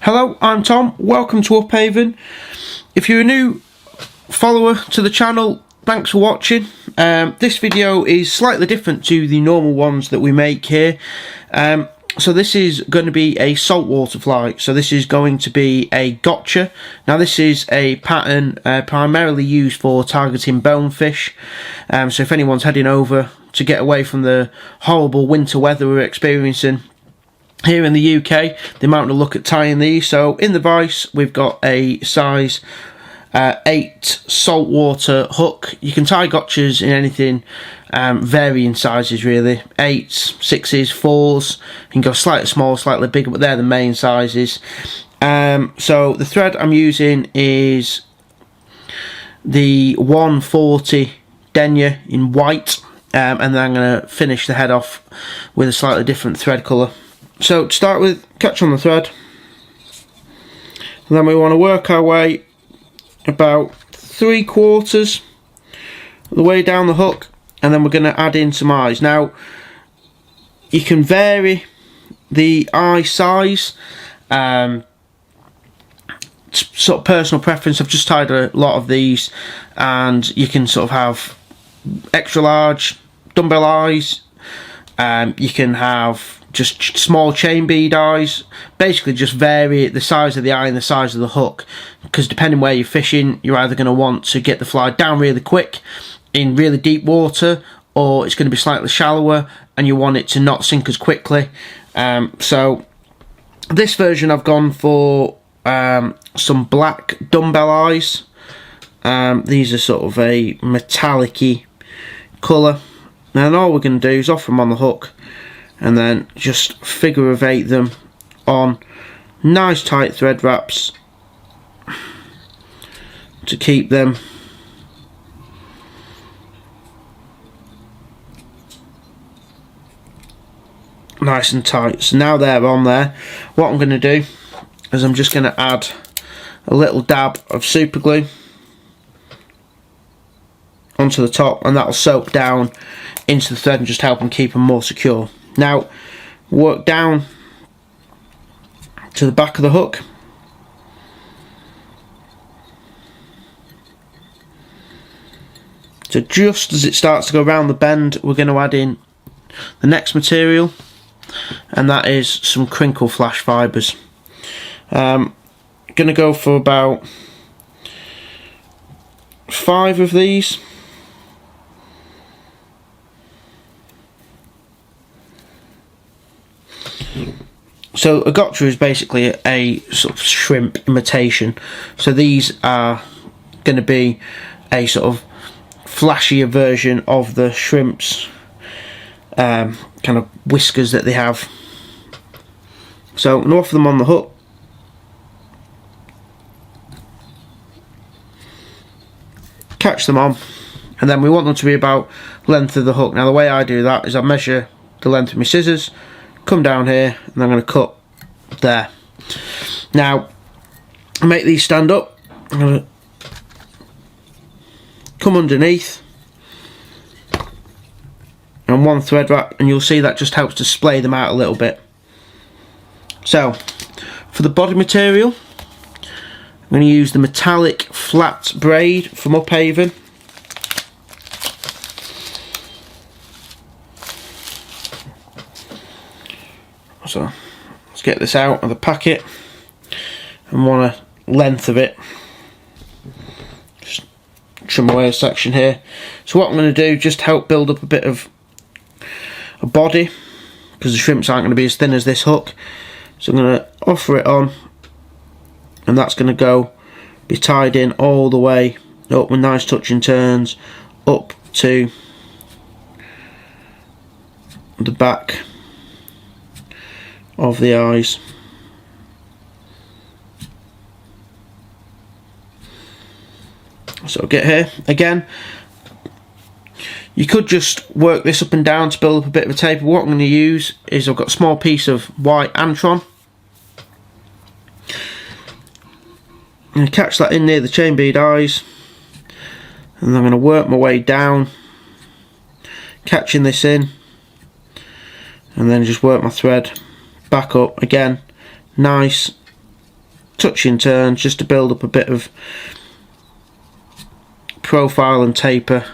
Hello, I'm Tom, welcome to Upavon. If you're a new follower to the channel, thanks for watching. This video is slightly different to the normal ones that we make here. So this is going to be a saltwater fly, so this is going to be a gotcha. Now this is a pattern primarily used for targeting bonefish, so if anyone's heading over to get away from the horrible winter weather we're experiencing here in the UK, they might want to look at tying these. So in the vise we've got a size 8 saltwater hook. You can tie gotchas in anything, varying sizes really, 8s, 6s, 4s. You can go slightly smaller, slightly bigger, but they're the main sizes. So the thread I'm using is the 140 denier in white, and then I'm going to finish the head off with a slightly different thread colour. So to start with, catch on the thread, and then we want to work our way about 3/4 of the way down the hook, and then we're going to add in some eyes. Now you can vary the eye size, sort of personal preference. I've just tied a lot of these, and you can sort of have extra large dumbbell eyes, you can have just small chain bead eyes. Basically just vary the size of the eye and the size of the hook, because depending where you're fishing, you're either going to want to get the fly down really quick in really deep water, or it's going to be slightly shallower and you want it to not sink as quickly. So this version I've gone for some black dumbbell eyes. These are sort of a metallic-y colour, and all we're going to do is offer them on the hook and then just figure of 8 them on nice tight thread wraps to keep them nice and tight. So now they're on there, what I'm going to do is I'm just going to add a little dab of super glue onto the top, and that'll soak down into the thread and just help them keep them more secure. Now work down to the back of the hook, so just as it starts to go around the bend, we're going to add in the next material, and that is some Crinkle flash fibres. Going to go for about 5 of these. So a gotcha is basically a sort of shrimp imitation, so these are going to be a sort of flashier version of the shrimps kind of whiskers that they have. So I'm going to offer them on the hook, catch them on, and then we want them to be about length of the hook. Now the way I do that is I measure the length with my scissors, come down here, and I'm going to cut there. Now I make these stand up, I'm going to come underneath and one thread wrap, and you'll see that just helps to splay them out a little bit. So for the body material, I'm going to use the metallic flat braid from Upavon. So let's get this out of the packet, and want a length of it. Just trim away a section here. So what I'm going to do, just help build up a bit of a body, because the shrimps aren't going to be as thin as this hook. So I'm going to offer it on, and that's going to be tied in all the way up with nice touching turns up to the back of the eyes. So get here again, you could just work this up and down to build up a bit of a taper. What I'm going to use is, I've got a small piece of white Antron. I'm going to catch that in near the chain bead eyes, and I'm going to work my way down, catching this in, and then just work my thread back up again, nice touching turns just to build up a bit of profile and taper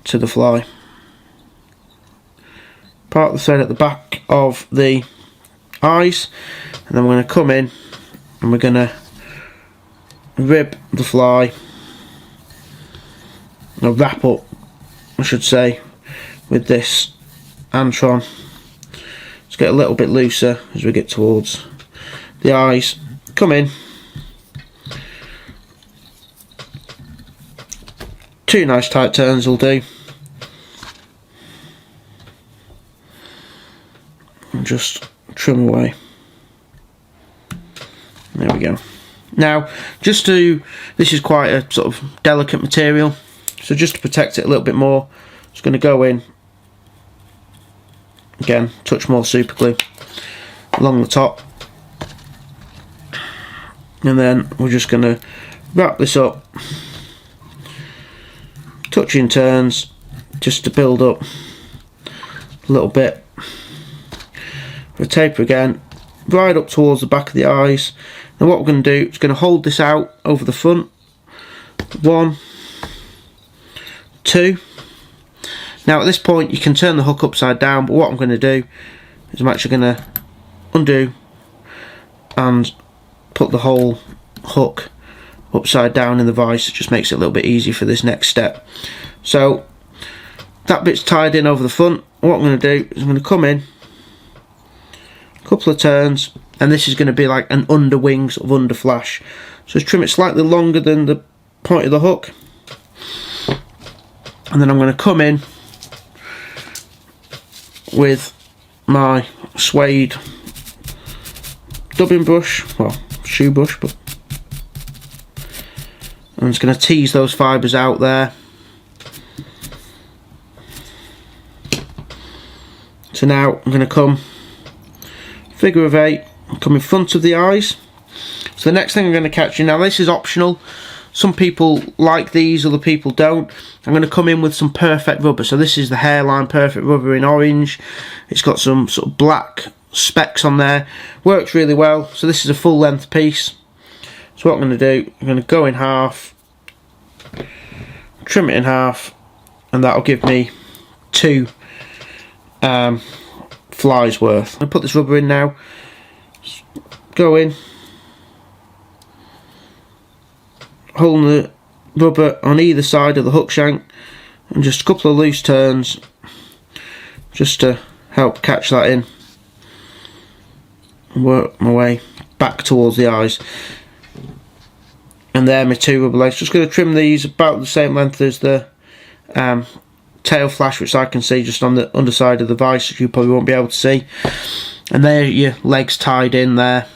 to the fly. Part the thread at the back of the eyes, and then we're going to come in and we're going to rib the fly, or wrap up I should say, with this Antron. Let's get a little bit looser as we get towards the eyes. Come in. 2 nice tight turns will do. And just trim away. There we go. Now, this is quite a sort of delicate material, so just to protect it a little bit more, I'm just going to go in, again, touch more super glue along the top, and then we're just going to wrap this up, touching turns, just to build up a little bit. The taper again, right up towards the back of the eyes. And what we're going to do is going to hold this out over the front. 1, 2. Now at this point you can turn the hook upside down, but what I'm going to do is I'm actually going to undo and put the whole hook upside down in the vise. It just makes it a little bit easier for this next step. So that bit's tied in over the front. What I'm going to do is I'm going to come in, couple of turns, and this is going to be like an under wing, sort of under flash. So just trim it slightly longer than the point of the hook, and then I'm going to come in with my suede dubbing brush, well, shoe brush, but I'm just going to tease those fibres out there. So now I'm going to come figure of 8, come in front of the eyes. So the next thing I'm going to catch you, now this is optional, some people like these, other people don't. I'm going to come in with some perfect rubber. So this is the Hareline perfect rubber in orange. It's got some sort of black specks on there, works really well. So this is a full length piece. So what I'm going to do, I'm going to go in half, trim it in half, and that'll give me 2 flies worth. I'm going to put this rubber in now, go in, holding the rubber on either side of the hook shank, and just a couple of loose turns just to help catch that in and work my way back towards the eyes. And there are my 2 rubber legs. Just going to trim these about the same length as the tail flash, which I can see just on the underside of the vise, which you probably won't be able to see. And there are your legs tied in there.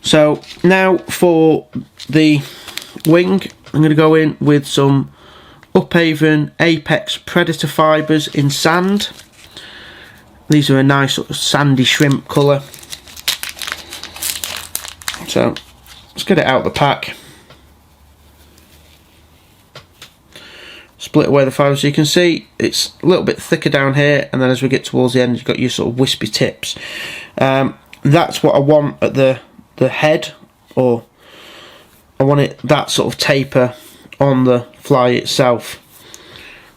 So now for the wing, I'm going to go in with some Upavon Apex Predator fibres in sand. These are a nice sort of sandy shrimp colour. So let's get it out of the pack. Split away the fibres, so you can see it's a little bit thicker down here, and then as we get towards the end you've got your sort of wispy tips. That's what I want at the head, or I want it that sort of taper on the fly itself.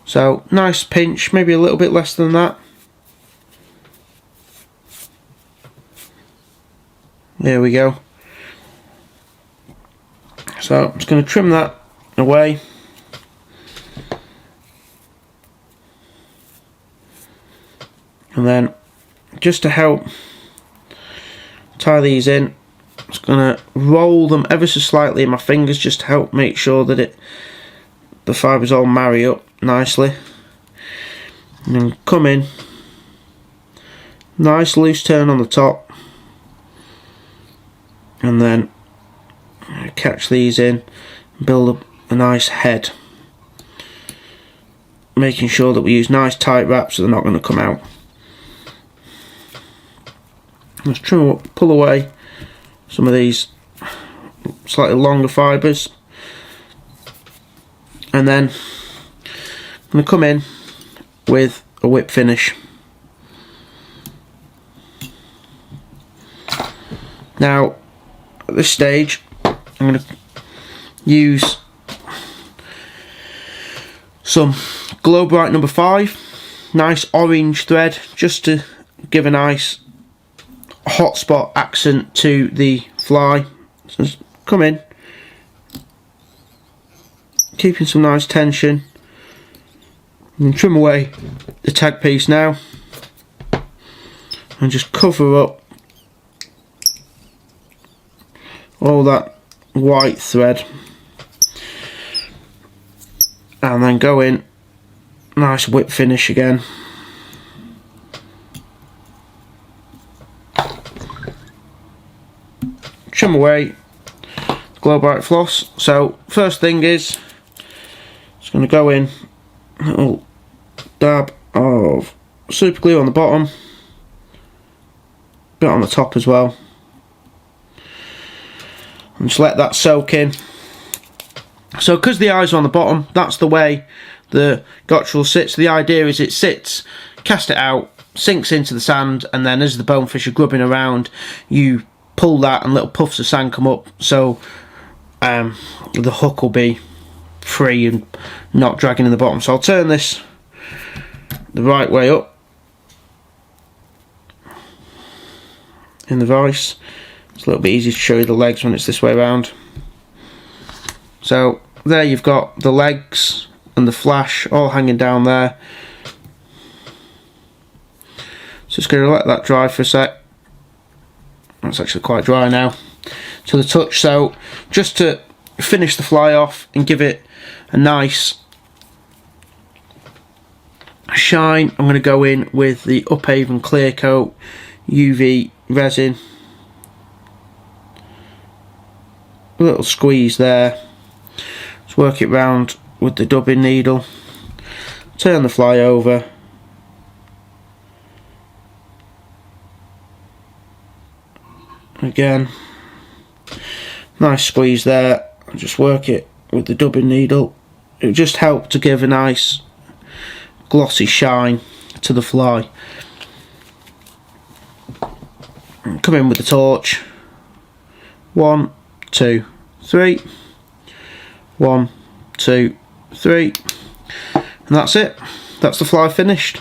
So nice pinch, maybe a little bit less than that. There we go. So I'm just going to trim that away. And then, just to help tie these in, I'm just going to roll them ever so slightly in my fingers, just to help make sure that the fibres all marry up nicely. And then come in, nice loose turn on the top, and then catch these in, and build up a nice head, making sure that we use nice tight wraps so they're not going to come out. Let's trim up, pull away some of these slightly longer fibres, and then I'm going to come in with a whip finish. Now at this stage I'm going to use some Glo Brite No. 5, nice orange thread, just to give a nice hot spot accent to the fly. So just come in, keeping some nice tension, and trim away the tag piece now, and just cover up all that white thread, and then go in, nice whip finish again. Trim away the Glo Brite floss. So first thing is, just going to go in, a little dab of super glue on the bottom, bit on the top as well, and just let that soak in. So because the eyes are on the bottom, that's the way the gotcha sits. The idea is it sits, cast it out, sinks into the sand, and then as the bonefish are grubbing around, you pull that and little puffs of sand come up, so the hook will be free and not dragging in the bottom. So I'll turn this the right way up in the vise. It's a little bit easier to show you the legs when it's this way around. So there you've got the legs and the flash all hanging down there. Just going to let that dry for a sec. It's actually quite dry now to the touch. So just to finish the fly off and give it a nice shine, I'm going to go in with the Upavon Clear Coat UV resin. A little squeeze there. Just work it round with the dubbing needle. Turn the fly over. Again, nice squeeze there, and just work it with the dubbing needle. It will just help to give a nice glossy shine to the fly. And come in with the torch. 1, 2, 3. 1, 2, 3. And that's it. That's the fly finished.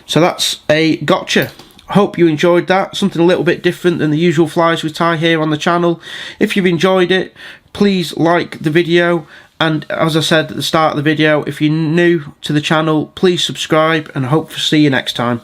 So that's a gotcha. Hope you enjoyed that. Something a little bit different than the usual flies we tie here on the channel. If you've enjoyed it, please like the video, and as I said at the start of the video, if you're new to the channel, please subscribe, and I hope to see you next time.